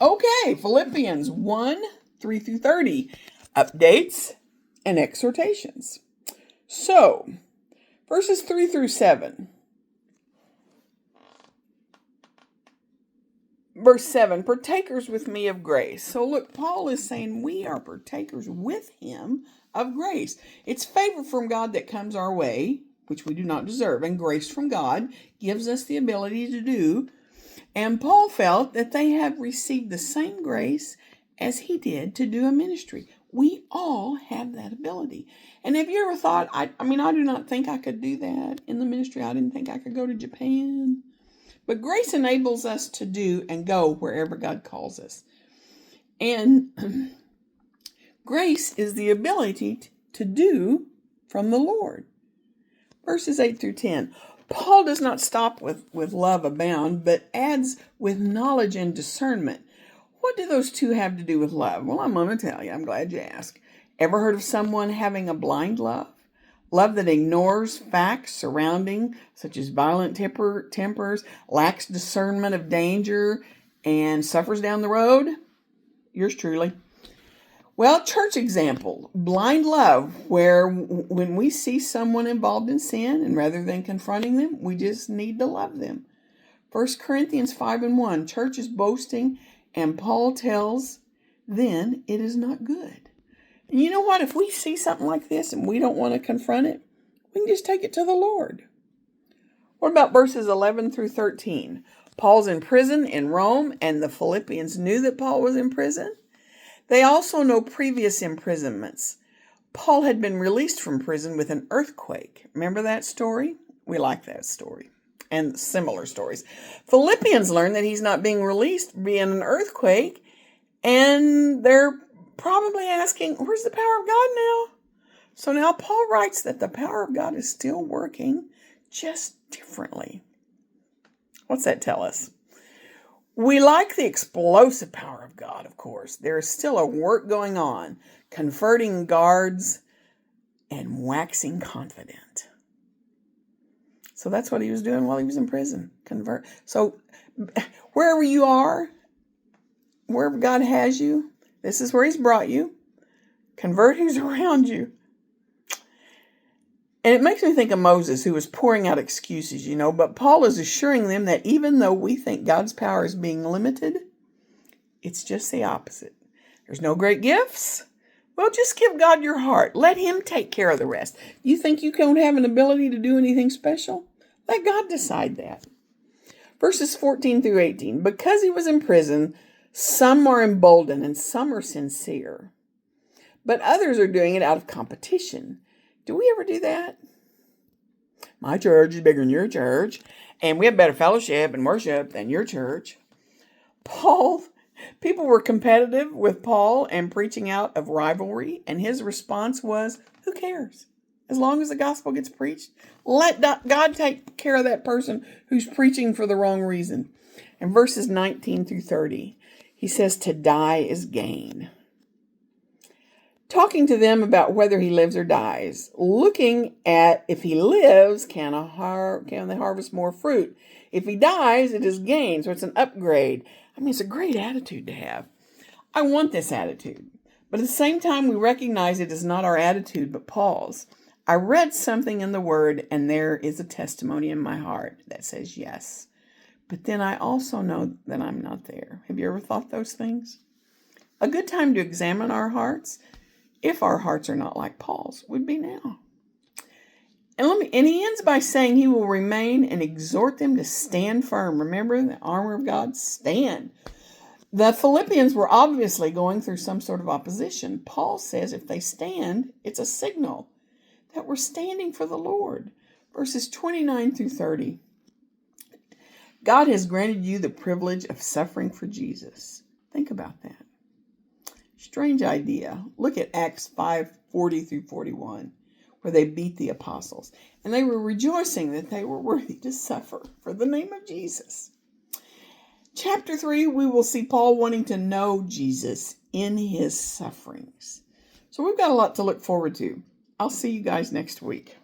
Okay, Philippians 1, 3 through 30. Updates and exhortations. So, verses 3 through 7. Verse 7, partakers with me of grace. So look, Paul is saying we are partakers with him of grace. It's favor from God that comes our way, which we do not deserve, and grace from God gives us the ability to do. And Paul felt that they have received the same grace as he did to do a ministry. We all have that ability. And have you ever thought, I do not think I could do that in the ministry. I didn't think I could go to Japan. But grace enables us to do and go wherever God calls us. And grace is the ability to do from the Lord. Verses 8 through 10. Paul does not stop with love abound, but adds with knowledge and discernment. What do those two have to do with love? Well, I'm going to tell you. I'm glad you asked. Ever heard of someone having a blind love? Love that ignores facts surrounding, such as violent tempers, lacks discernment of danger, and suffers down the road? Yours truly. Well, church example, blind love, where when we see someone involved in sin, and rather than confronting them, we just need to love them. 1 Corinthians 5:1, church is boasting, and Paul tells, then it is not good. And you know what? If we see something like this and we don't want to confront it, we can just take it to the Lord. What about verses 11 through 13? Paul's in prison in Rome, and the Philippians knew that Paul was in prison. They also know previous imprisonments. Paul had been released from prison with an earthquake. Remember that story? We like that story and similar stories. Philippians learn that he's not being released via an earthquake, and they're probably asking, where's the power of God now? So now Paul writes that the power of God is still working, just differently. What's that tell us? We like the explosive power of God, of course. There is still a work going on, converting guards and waxing confident. So that's what he was doing while he was in prison. Convert. So wherever you are, wherever God has you, this is where he's brought you. Convert who's around you. And it makes me think of Moses, who was pouring out excuses, but Paul is assuring them that even though we think God's power is being limited, it's just the opposite. There's no great gifts. Well, just give God your heart. Let him take care of the rest. You think you don't have an ability to do anything special? Let God decide that. Verses 14 through 18. Because he was in prison, some are emboldened and some are sincere. But others are doing it out of competition. Do we ever do that? My church is bigger than your church, and we have better fellowship and worship than your church. People were competitive with Paul and preaching out of rivalry, and his response was, who cares? As long as the gospel gets preached, let God take care of that person who's preaching for the wrong reason. In verses 19 through 30, he says to die is gain. Talking to them about whether he lives or dies, looking at if he lives, can they harvest more fruit? If he dies, it is gain, so it's an upgrade. It's a great attitude to have. I want this attitude, but at the same time, we recognize it is not our attitude, but Paul's. I read something in the Word, and there is a testimony in my heart that says yes. But then I also know that I'm not there. Have you ever thought those things? A good time to examine our hearts, if our hearts are not like Paul's, would be now. And he ends by saying he will remain and exhort them to stand firm. Remember the armor of God? Stand. The Philippians were obviously going through some sort of opposition. Paul says if they stand, it's a signal that we're standing for the Lord. Verses 29 through 30. God has granted you the privilege of suffering for Jesus. Think about that. Strange idea. Look at Acts 5:40 through 41, where they beat the apostles. And they were rejoicing that they were worthy to suffer for the name of Jesus. Chapter 3, we will see Paul wanting to know Jesus in his sufferings. So we've got a lot to look forward to. I'll see you guys next week.